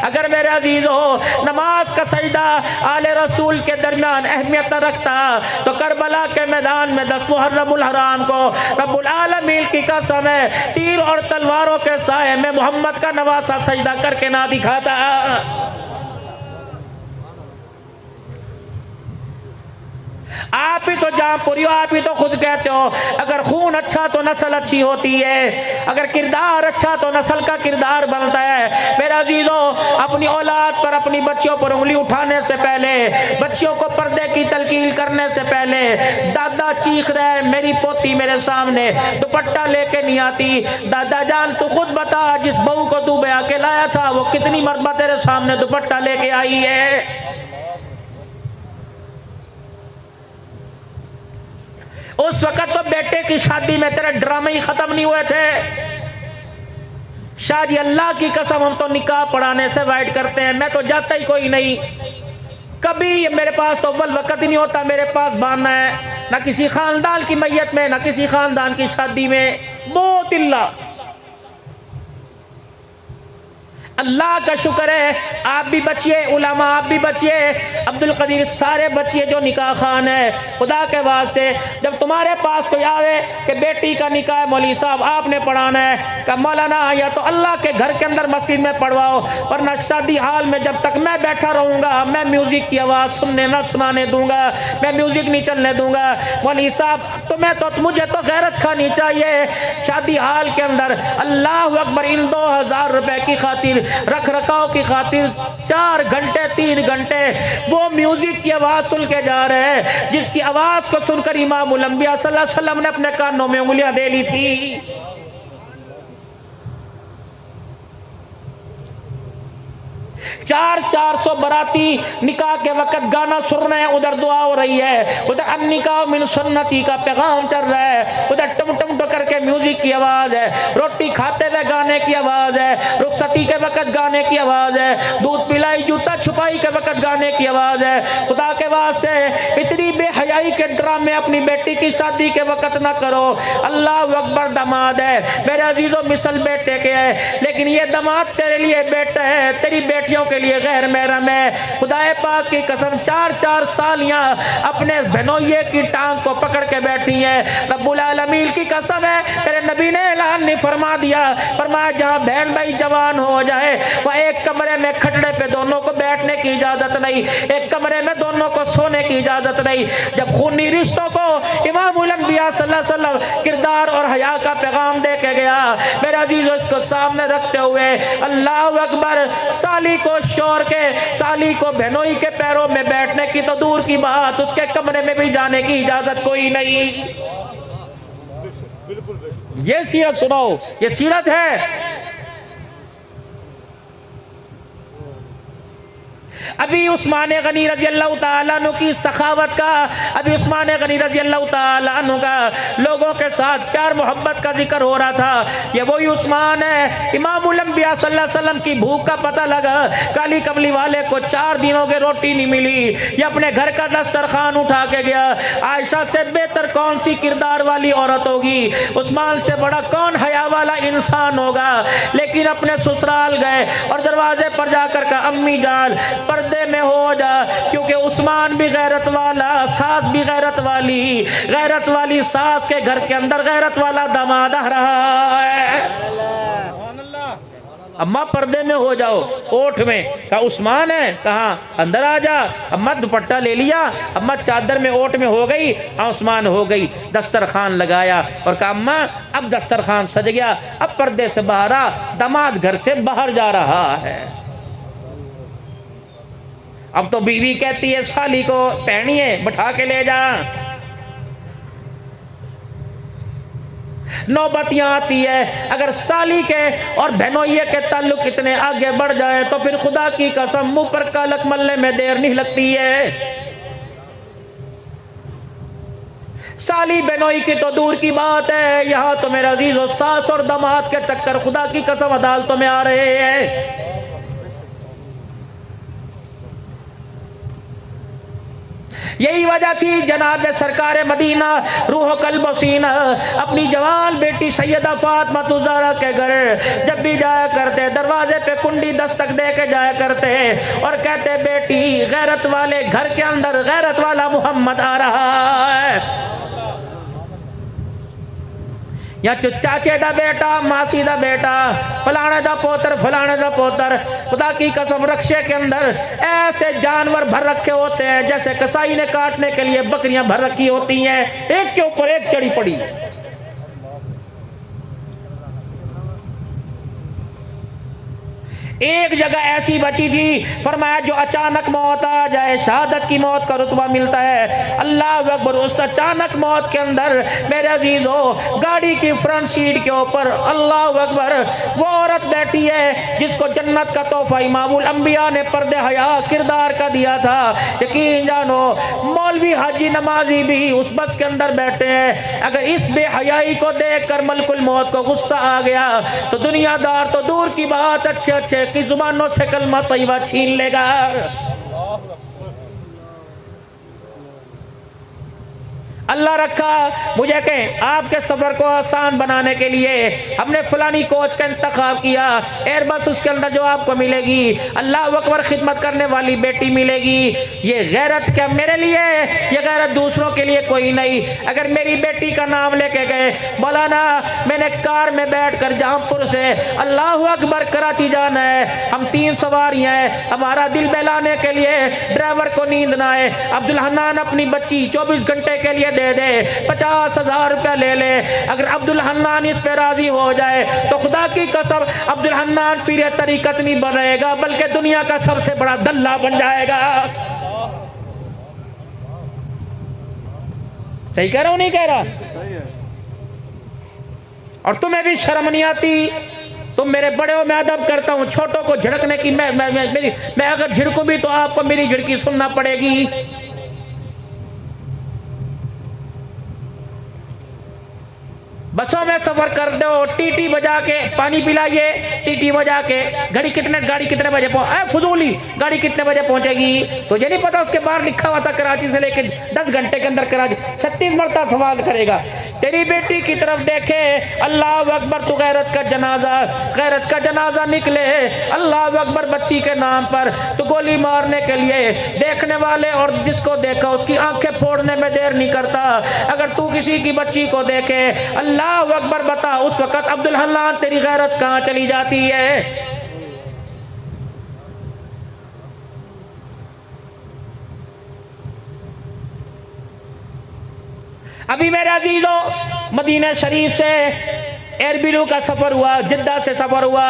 अगर मेरे अजीजों नमाज का सजदा आले रसूल के दरमियान अहमियत न रखता तो करबला के मैदान में 10 मुहर्रमुल हराम को रब्बुल आलमीन की कसम है तीर और तलवारों के साए में मोहम्मद का नवासा सजदा करके ना दिखाता। आप ही तो जामपुरी हो, आप ही तो खुद कहते हो अगर खून अच्छा तो नस्ल अच्छी होती है, अगर किरदार अच्छा तो नस्ल का किरदार बनता है। मेरे अजीजों, अपनी औलाद पर, अपनी बच्चियों पर उंगली उठाने से पहले, बच्चियों को पर्दे की तलकील करने से पहले, दादा चीख रहे मेरी पोती मेरे सामने दुपट्टा लेके नहीं आती, दादा जान तू खुद बता जिस बहू को तू ब्याह के लाया था वो कितनी मर्तबा तेरे सामने दुपट्टा लेके आई है। उस वक्त तो बेटे की शादी में तेरे ड्रामे ही खत्म नहीं हुए थे। शादी अल्लाह की कसम हम तो निकाह पढ़ाने से वाइड करते हैं, मैं तो जाता ही कोई नहीं। कभी मेरे पास तो अव्वल वक्त ही नहीं होता मेरे पास बहाना है, ना किसी खानदान की मैयत में, ना किसी खानदान की शादी में। बहुत इल्ला अल्लाह का शुक्र है आप भी बचिए, उलमा आप भी बचिए, अब्दुल कदीर सारे बचिए जो निकाह खान है। खुदा के वास्ते जब तुम्हारे पास कोई आवे कि बेटी का निकाह मौलवी साहब आपने पढ़ाना है, का मौलाना या तो अल्लाह के घर के अंदर मस्जिद में पढ़वाओ, वरना शादी हाल में जब तक मैं बैठा रहूँगा मैं म्यूज़िक की आवाज़ सुनने ना सुनाने दूंगा, मैं म्यूज़िक नहीं चलने दूंगा। मौलवी साहब तुम्हें तो, मुझे तो गैरत खानी चाहिए। शादी हाल के अंदर अल्लाह अकबर इन 2000 रुपए की खातिर, रख रखाव की खातिर 4 घंटे 3 घंटे वो म्यूजिक की आवाज सुन के जा रहे हैं, जिसकी आवाज को सुनकर इमामुल अंबिया सल्लल्लाहु अलैहि वसल्लम ने अपने कानों में उंगलियां दे ली थी। 400 बराती निकाह के वक्त गाना सुन रहे हैं, उधर दुआ हो रही है, उधर अन्निकाह मिन सुन्नती का पैगाम चल रहा है, उधर टम टम टम करके म्यूजिक की आवाज है, रोटी खाते हुए गाने की आवाज है, रुखसती के वक्त गाने की आवाज है, दूध पिलाई जूता छुपाई के वक्त गाने की आवाज है। खुदा के वास्ते इतनी बेहयाई के ड्रामे अपनी बेटी की शादी के वक्त ना करो। अल्लाह अकबर, दामाद है मेरे अजीजों मिसल बेटे के है, लेकिन ये दामाद तेरे लिए बेटा है, तेरी बेटियों के लिए गैर महरम है। खुदाए पाक की कसम 4-4 सालियां अपने बहनोइये की टांग को पकड़ के बैठी हैं। रब्बुल आलमीन की कसम है, तेरे नबी ने ऐलान नहीं फरमा दिया, फरमाया जहां बहन भाई जवान हो जाए वह एक कमरे में खटड़े पे दोनों को बैठने की इजाजत नहीं, एक कमरे में दोनों को सोने की इजाजत नहीं। जब खूनी रिश्तों को इमामुल अंबिया सल्लल्लाहु अलैहि वसल्लम किरदार और हया का पैगाम दे के गया, मेरे अजीजों इसको सामने रखते हुए अल्लाह अकबर, साली को शोर के, साली को बहनोई के पैरों में बैठने की तो दूर की बात, उसके कमरे में भी जाने की इजाजत कोई नहीं। ये सीरत सुनो, ये सीरत है। अभी उस्मान गनी रजी अल्लाह ताला अन्हु की सखावत का, अभी उस्मान गनी रजी अल्लाह ताला अन्हु का लोगों के साथ प्यार मोहब्बत का जिक्र हो रहा था। ये वही उस्मान है, इमामुल अंबिया सल्लल्लाहु अलैहि वसल्लम की भूख का पता लगा, काली कमली वाले को 4 दिनों की रोटी नहीं मिली, ये अपने घर का दस्तरखान उठा के गया। आयशा से बेहतर कौन सी किरदार वाली औरत होगी, उस्मान से बड़ा कौन हया वाला इंसान होगा। लेकिन अपने ससुराल गए और दरवाजे पर जाकर कहा अम्मी जान पर्दे में हो जा, क्योंकि उस्मान भी गैरत वाला, सास भी गैरत वाली सास के घर के अंदर गैरत वाला दामाद आ रहा है। अम्मा पर्दे में हो जाओ, ओठ में कहा उस्मान है, कहा अंदर आ जा। अम्मा दुपट्टा ले लिया, अम्मा चादर में ओठ में हो गई, उस्मान हो गई। दस्तरखान लगाया और कहा अम्मा अब दस्तरखान सज गया, अब पर्दे से बाहर आ, दामाद घर से बाहर जा रहा है। अब तो बीवी कहती है साली को पहनिए, बैठा के ले जा। नौबतियां आती है, अगर साली के और बहनोइये के ताल्लुक इतने आगे बढ़ जाए तो फिर खुदा की कसम मुंह पर कालक मलने में देर नहीं लगती है। साली बहनोई की तो दूर की बात है, यहां तो मेरा अजीजों सास और दामाद के चक्कर खुदा की कसम अदालतों में आ रहे हैं। यही वजह थी जनाब सरकार मदीना रूह कल्ब सीना अपनी जवान बेटी सैयदा फातिमा ज़हरा के घर जब भी जाया करते दरवाजे पे कुंडी दस्तक दे के जाया करते और कहते बेटी गैरत वाले घर के अंदर गैरत वाला मोहम्मद आ रहा है। या चाचे दा बेटा मासी दा बेटा फलाने दा पोतर फलाने दा पोतर। खुदा की कसम रक्षे के अंदर ऐसे जानवर भर रखे होते हैं जैसे कसाई ने काटने के लिए बकरियां भर रखी होती हैं, एक के ऊपर एक चढ़ी पड़ी। एक जगह ऐसी बची थी, फरमाया जो अचानक मौत आ जाए शहादत की मौत का रुतबा मिलता है। अल्लाह अकबर। उस अचानक मौत के अंदर मेरे अजीजों गाड़ी की फ्रंट सीट के ऊपर अल्लाह अकबर वो औरत बैठी है जिसको जन्नत का तोहफा इमामुल अंबिया ने पर्दे हया किरदार का दिया था। यकीन जानो मौलवी हाजी नमाजी भी उस बस के अंदर बैठे हैं। अगर इस बेहयाई को देख कर मलकुल मौत को गुस्सा आ गया तो दुनियादार तो दूर की बात अच्छे अच्छे की जुबानों से कलमा तैयबा छीन लेगा। अल्लाह रखा मुझे कहें आपके सफर को आसान बनाने के लिए हमने फलानी कोच का इंतखाब किया, एयरबस उसके अंदर जो आपको मिलेगी अल्लाह अकबर खिदमत करने वाली बेटी मिलेगी। ये गैरत क्या मेरे लिए, ये गैरत दूसरों के लिए कोई नहीं। अगर मेरी बेटी का नाम लेके गए मौलाना मैंने कार में बैठ कर जहांपुर से अल्लाह अकबर कराची जाना है, हम 3 सवारियां हैं, हमारा दिल बहलाने के लिए ड्राइवर को नींद ना आए, अब्दुल हन्नान अपनी बच्ची 24 घंटे के लिए दे दे, 50,000 रुपया ले ले। अगर अब्दुल हन्नान इस पे राजी हो जाए तो खुदा की कसम अब्दुल हन्नान पीरे तरीकत नहीं बनेगा बल्कि दुनिया का सबसे बड़ा दल्ला बन जाएगा। सही कह रहा हूं नहीं कह रहा? और तुम्हें भी शर्म नहीं आती? तुम मेरे बड़े हो मैं अदब करता हूं, छोटों को झिड़कने की मैं अगर झिड़कूं भी तो आपको मेरी झिड़की सुनना पड़ेगी। बसों में सफर कर दो, टीटी बजा के पानी पिलाइए, टीटी बजा के गाड़ी कितने बजे फजूली गाड़ी कितने बजे पहुंचेगी तुझे नहीं पता? उसके बाहर लिखा हुआ था कराची से लेकर 10 घंटे के अंदर कराची। 36 मरतबा सवाल करेगा। तेरी बेटी की तरफ देखे अल्लाह अकबर, तू गैरत का जनाजा निकले अल्लाह अकबर बच्ची के नाम पर तो गोली मारने के लिए देखने वाले और जिसको देखा उसकी आंखें फोड़ने में देर नहीं करता। अगर तू किसी की बच्ची को देखे अल्लाह अकबर बता उस वक्त अब्दुल हन्नान तेरी गैरत कहां चली जाती है? अभी मेरे अजीजों मदीना शरीफ से एयरबिलू का सफर हुआ, जिद्दा से सफर हुआ।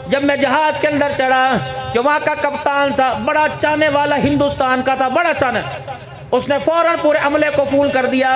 जब मैं जहाज के अंदर चढ़ा जो वहां का कप्तान था बड़ा चाहने वाला हिंदुस्तान का था, बड़ा चाहने, उसने फौरन पूरे अमले को फूल कर दिया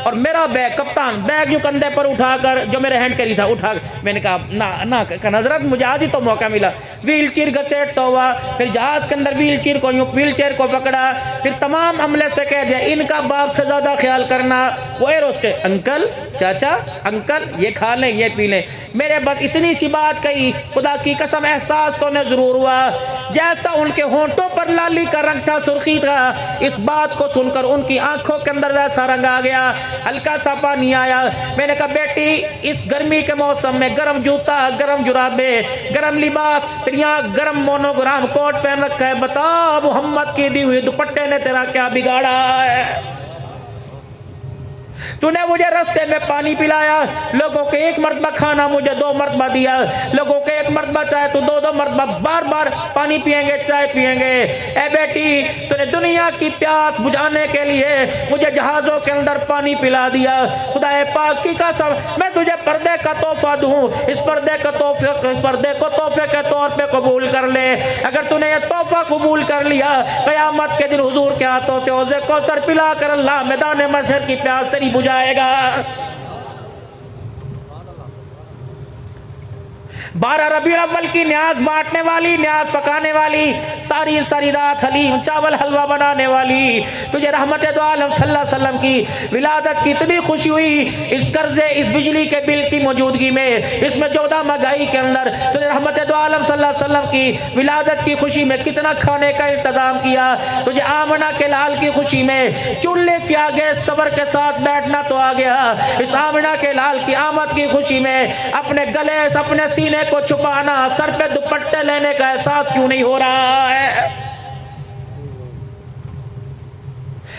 और मेरा बैग कप्तान बैग यूं कंधे पर उठाकर जो मेरे हैंड कैरी था उठा, मैंने कहा ना हजरत मुझे आज ही तो मौका मिला। व्हील चेयर घसेट तो हुआ, फिर जहाज के अंदर व्हील चेयर को पकड़ा, फिर तमाम अमले से कह दिया इनका बाप से ज्यादा ख्याल करना। वो एरोस्टे अंकल चाचा अंकल ये खा लें ये पी लें। मेरे बस इतनी सी बात कही, खुदा की कसम एहसास तो उन्हें जरूर हुआ जैसा उनके होंठों पर लाली का रंग था, सुर्खी था, इस बात को सुनकर उनकी आंखों के अंदर वैसा रंग आ गया, हल्का सा पानी आया। मैंने कहा बेटी इस गर्मी के मौसम में गर्म जूता, गर्म जुराबे, गर्म लिबास, फिर यहाँ गर्म मोनोग्राम कोट पहन रखा है, बता मोहम्मद की दी हुई दुपट्टे ने तेरा क्या बिगाड़ा है? तूने मुझे रास्ते में पानी पिलाया, लोगों के 1 मरतबा खाना मुझे 2 मरतबा दिया, लोगों के 1 मरतबा चाय तू 2 मरतबा बार बार पानी पिएंगे चाय पिएंगे। ए बेटी तूने दुनिया की प्यास बुझाने के लिए मुझे जहाजों के अंदर पानी पिला दिया। खुदा पाक की कसम मैं तुझे पर्दे का तोहफा दूं, इस पर्दे को तोहफे के तौर पे कबूल कर ले। अगर तूने ये तोहफा कबूल कर लिया क़यामत के दिन हुजूर के हाथों से हौज़े कौसर पिला कर अल्लाह मैदान महशर की प्यास तेरी बुझाएगा। 12 रबीउल अव्वल की न्याज बांटने वाली, न्याज पकाने वाली, सारी सारी रात हलीम चावल हलवा बनाने वाली, तुझे रहमत दो आलम सल्लल्लाहु अलैहि वसल्लम की विलादत की इतनी खुशी हुई, इस कर्जे इस बिजली के बिल की मौजूदगी में, इसमें 14 महंगाई के अंदर तुझे रहमत दो आलम सल्लल्लाहु अलैहि वसल्लम की विलादत की खुशी में कितना खाने का इंतजाम किया। तुझे आमना के लाल की खुशी में चूल्हे के आगे सब्र के साथ बैठना तो आ गया, इस आमना के लाल की आमद की खुशी में अपने गले अपने सीने को छुपाना, सर पे दुपट्टे लेने का एहसास क्यों नहीं हो रहा है?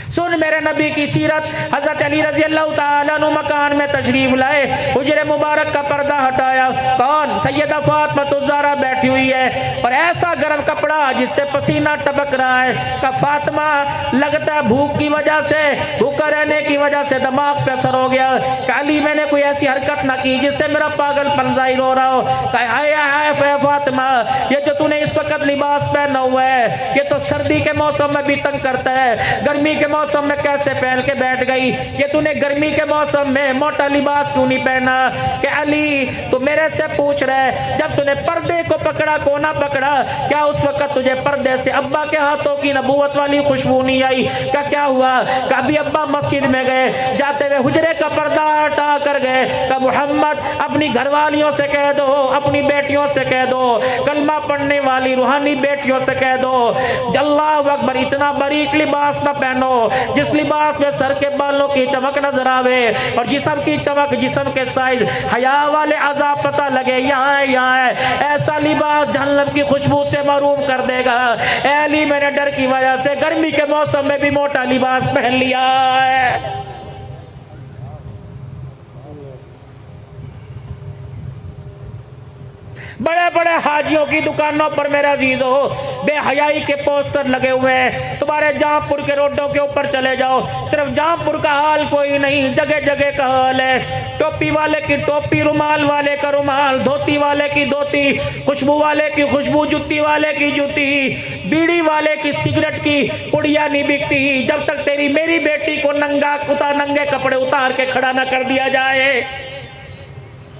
सुन मेरे नबी की सीरत। हजरत अली रजी अल्लाह ताला अन्हु मकान में तशरीफ लाए, हुजरे मुबारक का पर्दा हटाया, कौन? सैयदा फातिमा ज़हरा बैठी हुई है और ऐसा गर्म कपड़ा जिससे पसीना टपक रहा है। का फातिमा लगता है भूख की वजह से, भूखा रहने की वजह से दिमाग पे असर हो गया। अली मैंने कोई ऐसी हरकत ना की जिससे मेरा पागलपन जाहिर हो रहा हो। फातिमा ये जो तूने इस वक्त लिबास पहना हुआ है ये तो सर्दी के मौसम में भी तंग करता है, गर्मी के मौसम में कैसे पहन के बैठ गई? ये तूने गर्मी के मौसम में मोटा लिबास क्यों नहीं पहना? कि अली तू मेरे से पूछ रहे जब तूने पर्दे को पकड़ा को ना पकड़ा, क्या उस वक्त तुझे पर्दे से अब्बा के हाथों की नबूवत वाली खुशबू नहीं आई? क्या हुआ? कभी अब्बा मस्जिद में गए, जाते हुए हुजरे का पर्दा हटा कर गए, का मुहम्मद अपनी घरवालियों से कह दो, अपनी बेटियों से कह दो, कलमा पढ़ने वाली रूहानी बेटियों से कह दो, अल्लाहु अकबर, इतना बारीक लिबास ना पहनो जिस लिबास में सर के बालों की चमक नजर आवे और जिस्म की चमक, जिस्म के साइज, हया वाले अजाब पता लगे यहाँ है। ऐसा लिबास जहन्नम की खुशबू से महरूम कर देगा। अली मैंने डर की वजह से गर्मी के मौसम में भी मोटा लिबास पहन लिया है। बड़े बड़े हाजियों की दुकानों पर मेरे अजीजों बेहयाई के पोस्टर लगे हुए हैं। तुम्हारे जहांपुर के रोडों के ऊपर चले जाओ, सिर्फ जहांपुर का हाल कोई नहीं, जगह जगह का हाल है। टोपी वाले की टोपी, रुमाल वाले का रुमाल, धोती वाले की धोती, खुशबू वाले की खुशबू, जुत्ती वाले की जुत्ती, बीड़ी वाले की सिगरेट की पुड़िया नहीं बिकती जब तक तेरी मेरी बेटी को नंगे कपड़े उतार के खड़ा ना कर दिया जाए।